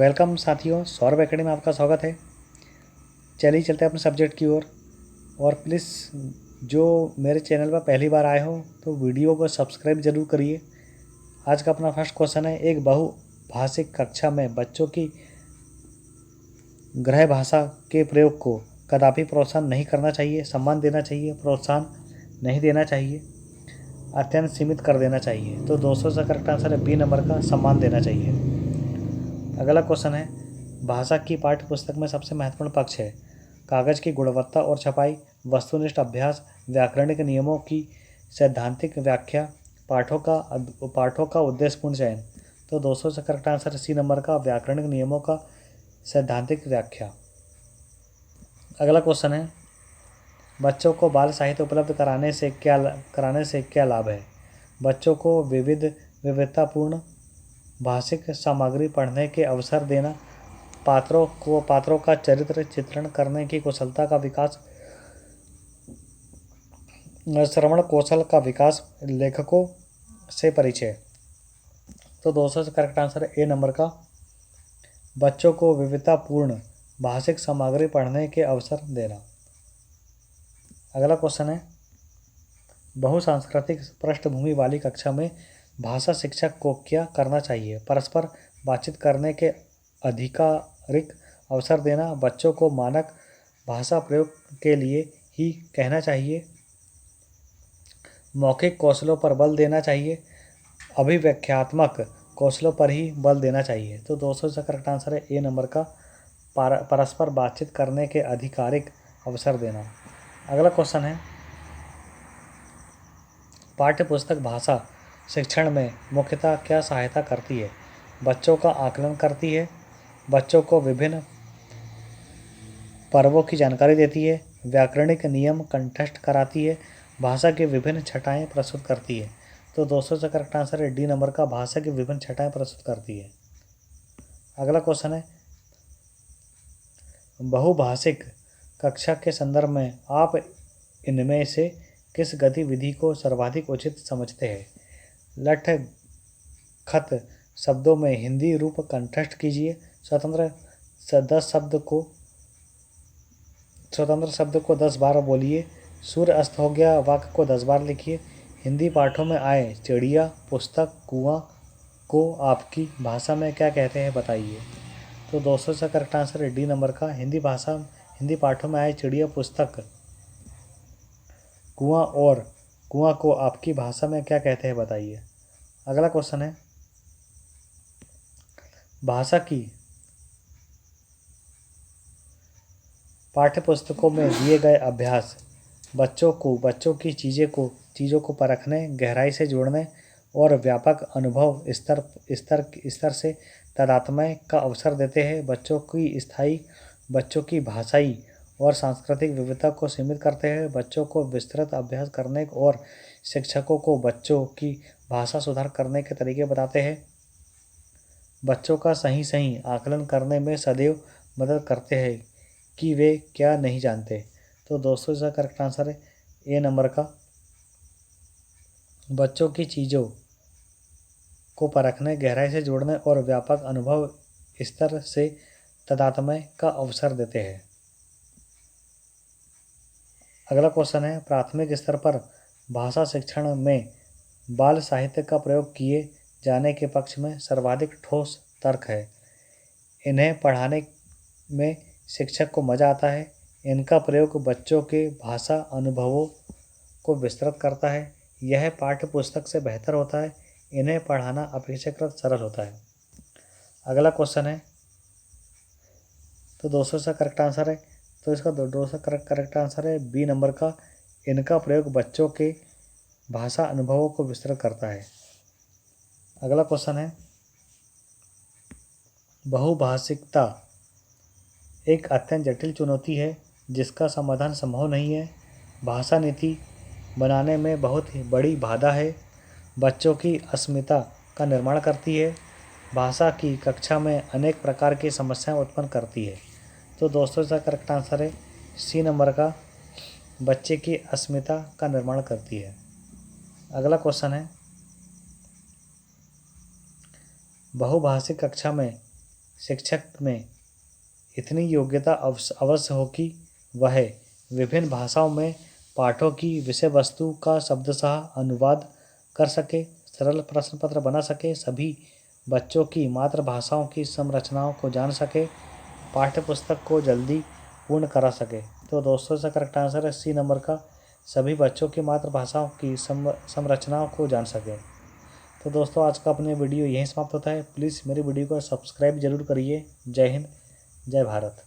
Welcome साथियों, Saurabh academy में आपका स्वागत है। चलिए चलते हैं अपने सब्जेक्ट की ओर। और प्लीज़ जो मेरे चैनल पर पहली बार आए हो तो वीडियो को सब्सक्राइब जरूर करिए। आज का अपना फर्स्ट क्वेश्चन है, एक बहुभाषिक कक्षा में बच्चों की गृह भाषा के प्रयोग को कदापि प्रोत्साहन नहीं करना चाहिए, सम्मान देना चाहिए, प्रोत्साहन नहीं देना चाहिए, अत्यंत सीमित कर देना चाहिए। तो 200 से करेक्ट आंसर है बी नंबर का, सम्मान देना चाहिए। अगला क्वेश्चन है, भाषा की पाठ्य पुस्तक में सबसे महत्वपूर्ण पक्ष है कागज की गुणवत्ता और छपाई, वस्तुनिष्ठ अभ्यास, व्याकरणिक नियमों की सैद्धांतिक व्याख्या, पाठों का उद्देश्यपूर्ण चयन। तो 200 से करेक्ट आंसर सी नंबर का, व्याकरणिक नियमों का सैद्धांतिक व्याख्या। अगला क्वेश्चन है, बच्चों को बाल साहित्य उपलब्ध कराने से क्या लाभ है। बच्चों को विविधतापूर्ण भाषिक सामग्री पढ़ने के अवसर देना, पात्रों का चरित्र चित्रण करने की कुशलता का विकास, श्रवण कौशल का विकास, लेखकों से परिचय। तो 200 से करेक्ट आंसर है ए नंबर का, बच्चों को विविधतापूर्ण भाषिक सामग्री पढ़ने के अवसर देना। अगला क्वेश्चन है, बहुसांस्कृतिक पृष्ठभूमि वाली कक्षा में भाषा शिक्षक को क्या करना चाहिए। परस्पर बातचीत करने के आधिकारिक अवसर देना, बच्चों को मानक भाषा प्रयोग के लिए ही कहना चाहिए, मौखिक कौशलों पर बल देना चाहिए, अभिव्याख्यात्मक कौशलों पर ही बल देना चाहिए। तो 200 से करेक्ट आंसर है ए नंबर का, परस्पर बातचीत करने के आधिकारिक अवसर देना। अगला क्वेश्चन है, पाठ्य पुस्तक भाषा शिक्षण में मुख्यतः क्या सहायता करती है। बच्चों का आकलन करती है, बच्चों को विभिन्न पर्वों की जानकारी देती है, व्याकरणिक नियम कंठस्थ कराती है, भाषा की विभिन्न छटाएं प्रस्तुत करती है। तो 200 से करेक्ट आंसर है डी नंबर का, भाषा की विभिन्न छटाएं प्रस्तुत करती है। अगला क्वेश्चन है, बहुभाषिक कक्षा के संदर्भ में आप इनमें से किस गतिविधि को सर्वाधिक उचित समझते हैं। लठ खत शब्दों में हिंदी रूप कंठस्थ कीजिए, स्वतंत्र शब्द को 10 बार बोलिए, सूर्य अस्त हो गया वाक्य को 10 बार लिखिए, हिंदी पाठों में आए चिड़िया, पुस्तक, कुआं को आपकी भाषा में क्या कहते हैं बताइए। तो 200 से करेक्ट आंसर है डी नंबर का, हिंदी पाठों में आए चिड़िया, पुस्तक, कुआं को आपकी भाषा में क्या कहते हैं बताइए। अगला क्वेश्चन है, भाषा की पाठ्य पुस्तकों में दिए गए अभ्यास बच्चों की चीज़ों को परखने, गहराई से जोड़ने और व्यापक अनुभव स्तर से तादात्म्य का अवसर देते हैं। बच्चों की भाषाई और सांस्कृतिक विविधता को सीमित करते हैं, बच्चों को विस्तृत अभ्यास करने और शिक्षकों को बच्चों की भाषा सुधार करने के तरीके बताते हैं, बच्चों का सही आकलन करने में सदैव मदद करते हैं कि वे क्या नहीं जानते। तो 200 का करेक्ट आंसर है ए नंबर का, बच्चों की चीज़ों को परखने, गहराई से जोड़ने और व्यापक अनुभव स्तर से तादात्म्य का अवसर देते हैं। अगला क्वेश्चन है, प्राथमिक स्तर पर भाषा शिक्षण में बाल साहित्य का प्रयोग किए जाने के पक्ष में सर्वाधिक ठोस तर्क है। इन्हें पढ़ाने में शिक्षक को मज़ा आता है, इनका प्रयोग बच्चों के भाषा अनुभवों को विस्तृत करता है, यह पाठ्य पुस्तक से बेहतर होता है, इन्हें पढ़ाना अपेक्षाकृत सरल होता है। अगला क्वेश्चन है, तो 200 से करेक्ट आंसर है, तो इसका 200 करेक्ट आंसर है बी नंबर का, इनका प्रयोग बच्चों के भाषा अनुभवों को विस्तृत करता है। अगला क्वेश्चन है, बहुभाषिकता एक अत्यंत जटिल चुनौती है जिसका समाधान संभव नहीं है, भाषा नीति बनाने में बहुत ही बड़ी बाधा है, बच्चों की अस्मिता का निर्माण करती है, भाषा की कक्षा में अनेक प्रकार की समस्याएं उत्पन्न करती है। तो 200 का करेक्ट आंसर है सी नंबर का, बच्चे की अस्मिता का निर्माण करती है। अगला क्वेश्चन है, बहुभाषिक कक्षा में शिक्षक में इतनी योग्यता अवश्य हो कि वह विभिन्न भाषाओं में पाठों की विषय वस्तु का शब्दशः अनुवाद कर सके, सरल प्रश्न पत्र बना सके, सभी बच्चों की मातृभाषाओं की संरचनाओं को जान सके, पाठ्य पुस्तक को जल्दी पूर्ण करा सके। तो दोस्तों इसका करेक्ट आंसर है सी नंबर का, सभी बच्चों की मातृभाषाओं की संरचनाओं को जान सके। तो दोस्तों आज का अपने वीडियो यहीं समाप्त होता है। प्लीज़ मेरी वीडियो को सब्सक्राइब जरूर करिए। जय हिंद, जय भारत।